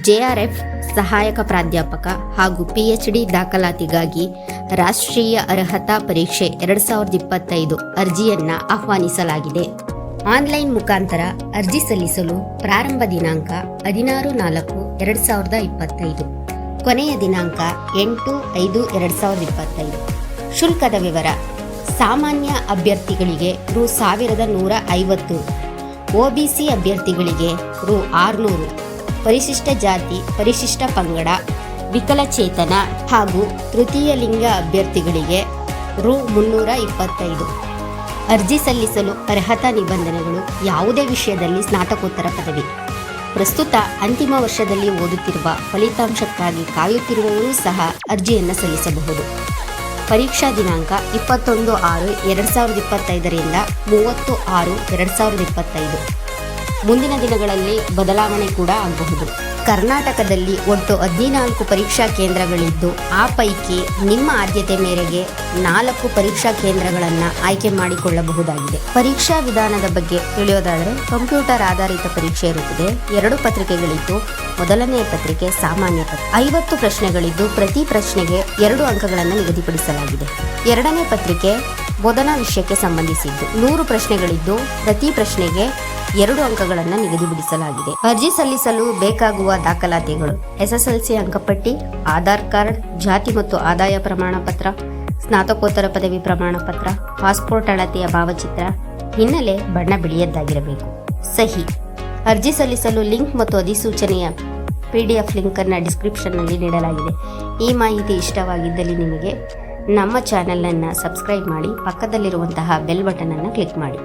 JRF ಸಹಾಯಕ ಪ್ರಾಧ್ಯಾಪಕ ಹಾಗೂ PhD ದಾಖಲಾತಿಗಾಗಿ ರಾಷ್ಟ್ರೀಯ ಅರ್ಹತಾ ಪರೀಕ್ಷೆ 2025 ಅರ್ಜಿಯನ್ನ ಆಹ್ವಾನಿಸಲಾಗಿದೆ. ಆನ್ಲೈನ್ ಮುಖಾಂತರ ಅರ್ಜಿ ಸಲ್ಲಿಸಲು ಪ್ರಾರಂಭ ದಿನಾಂಕ 16/4/2025, ಕೊನೆಯ ದಿನಾಂಕ 8/5/2025. ಶುಲ್ಕದ ವಿವರ: ಸಾಮಾನ್ಯ ಅಭ್ಯರ್ಥಿಗಳಿಗೆ Rs. 1,150, OBC ಅಭ್ಯರ್ಥಿಗಳಿಗೆ Rs. 600, ಪರಿಶಿಷ್ಟ ಜಾತಿ, ಪರಿಶಿಷ್ಟ ಪಂಗಡ, ವಿಕಲಚೇತನ ಹಾಗೂ ತೃತೀಯ ಲಿಂಗ ಅಭ್ಯರ್ಥಿಗಳಿಗೆ Rs. 325. ಅರ್ಜಿ ಸಲ್ಲಿಸಲು ಅರ್ಹತಾ ನಿಬಂಧನೆಗಳು: ಯಾವುದೇ ವಿಷಯದಲ್ಲಿ ಸ್ನಾತಕೋತ್ತರ ಪದವಿ, ಪ್ರಸ್ತುತ ಅಂತಿಮ ವರ್ಷದಲ್ಲಿ ಓದುತ್ತಿರುವ, ಫಲಿತಾಂಶಕ್ಕಾಗಿ ಕಾಯುತ್ತಿರುವವರೂ ಸಹ ಅರ್ಜಿಯನ್ನು ಸಲ್ಲಿಸಬಹುದು. ಪರೀಕ್ಷಾ ದಿನಾಂಕ 21/6/2025 ರಿಂದ 30/6/2025. ಮುಂದಿನ ದಿನಗಳಲ್ಲಿ ಬದಲಾವಣೆ ಕೂಡ ಆಗಬಹುದು. ಕರ್ನಾಟಕದಲ್ಲಿ ಒಟ್ಟು 14 ಪರೀಕ್ಷಾ ಕೇಂದ್ರಗಳಿದ್ದು, ಆ ಪೈಕಿ ನಿಮ್ಮ ಆದ್ಯತೆ ಮೇರೆಗೆ 4 ಪರೀಕ್ಷಾ ಕೇಂದ್ರಗಳನ್ನು ಆಯ್ಕೆ ಮಾಡಿಕೊಳ್ಳಬಹುದಾಗಿದೆ. ಪರೀಕ್ಷಾ ವಿಧಾನದ ಬಗ್ಗೆ ತಿಳಿಯೋದಾದರೆ, ಕಂಪ್ಯೂಟರ್ ಆಧಾರಿತ ಪರೀಕ್ಷೆ ಇರುತ್ತದೆ. 2 ಪತ್ರಿಕೆಗಳಿದ್ದು, ಮೊದಲನೆಯ ಪತ್ರಿಕೆ ಸಾಮಾನ್ಯ ಪತ್ರಿಕೆ. 50 ಪ್ರಶ್ನೆಗಳಿದ್ದು, ಪ್ರತಿ ಪ್ರಶ್ನೆಗೆ 2 ಅಂಕಗಳನ್ನು ನಿಗದಿಪಡಿಸಲಾಗಿದೆ. ಎರಡನೇ ಪತ್ರಿಕೆ ಬೋಧನಾ ವಿಷಯಕ್ಕೆ ಸಂಬಂಧಿಸಿದ್ದು, 100 ಪ್ರಶ್ನೆಗಳಿದ್ದು, ಪ್ರತಿ ಪ್ರಶ್ನೆಗೆ 2 ಅಂಕಗಳನ್ನು ನಿಗದಿಪಡಿಸಲಾಗಿದೆ. ಅರ್ಜಿ ಸಲ್ಲಿಸಲು ಬೇಕಾಗುವ ದಾಖಲಾತಿಗಳು: SSLC ಅಂಕಪಟ್ಟಿ, ಆಧಾರ್ ಕಾರ್ಡ್, ಜಾತಿ ಮತ್ತು ಆದಾಯ ಪ್ರಮಾಣ ಪತ್ರ, ಸ್ನಾತಕೋತ್ತರ ಪದವಿ ಪ್ರಮಾಣ ಪತ್ರ, ಪಾಸ್ಪೋರ್ಟ್ ಅಳತೆಯ ಭಾವಚಿತ್ರ, ಹಿನ್ನೆಲೆ ಬಣ್ಣ ಬಿಳಿಯದ್ದಾಗಿರಬೇಕು. ಸಹಿ. ಅರ್ಜಿ ಸಲ್ಲಿಸಲು ಲಿಂಕ್ ಮತ್ತು ಅಧಿಸೂಚನೆಯ PDF ಲಿಂಕ್ ಅನ್ನು ಡಿಸ್ಕ್ರಿಪ್ಷನ್ನಲ್ಲಿ ನೀಡಲಾಗಿದೆ. ಈ ಮಾಹಿತಿ ಇಷ್ಟವಾಗಿದ್ದಲ್ಲಿ ನಿಮಗೆ ನಮ್ಮ ಚಾನೆಲ್ ಅನ್ನು ಸಬ್ಸ್ಕ್ರೈಬ್ ಮಾಡಿ, ಪಕ್ಕದಲ್ಲಿರುವಂತಹ ಬೆಲ್ ಬಟನ್ ಅನ್ನು ಕ್ಲಿಕ್ ಮಾಡಿ.